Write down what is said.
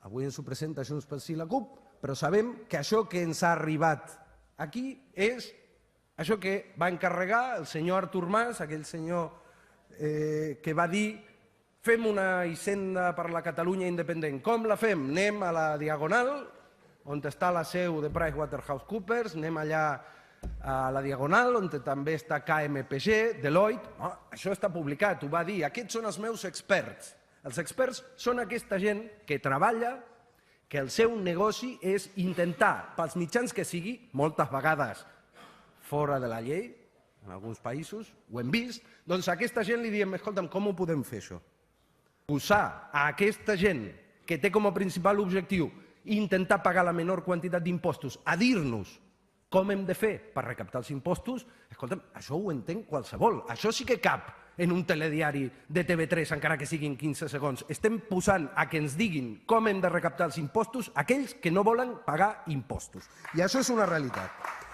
avui ens ho presenta Junts pel Sí i la CUP, però sabem que això que ens ha arribat aquí és això que va encarregar el senyor Artur Mas, aquell senyor que va dir fem una hisenda per la Catalunya independent. Com la fem? Anem a la Diagonal, on està la seu de PricewaterhouseCoopers, anem allà a la Diagonal, on també està KMPG, Deloitte. Això està publicat, ho va dir. Aquests són els meus experts. Els experts són aquesta gent que treballa, que el seu negoci és intentar, pels mitjans que sigui, moltes vegades fora de la llei, en alguns països, ho hem vist, doncs a aquesta gent li diem, escolta'm, com ho podem fer això? Posar a aquesta gent que té com a principal objectiu intentar pagar la menor quantitat d'impostos a dir-nos com hem de fer per recaptar els impostos, escolta'm, això ho entén qualsevol. Això sí que cap en un telediari de TV3, encara que siguin 15 segons. Estem posant a que ens diguin com hem de recaptar els impostos aquells que no volen pagar impostos. I això és una realitat.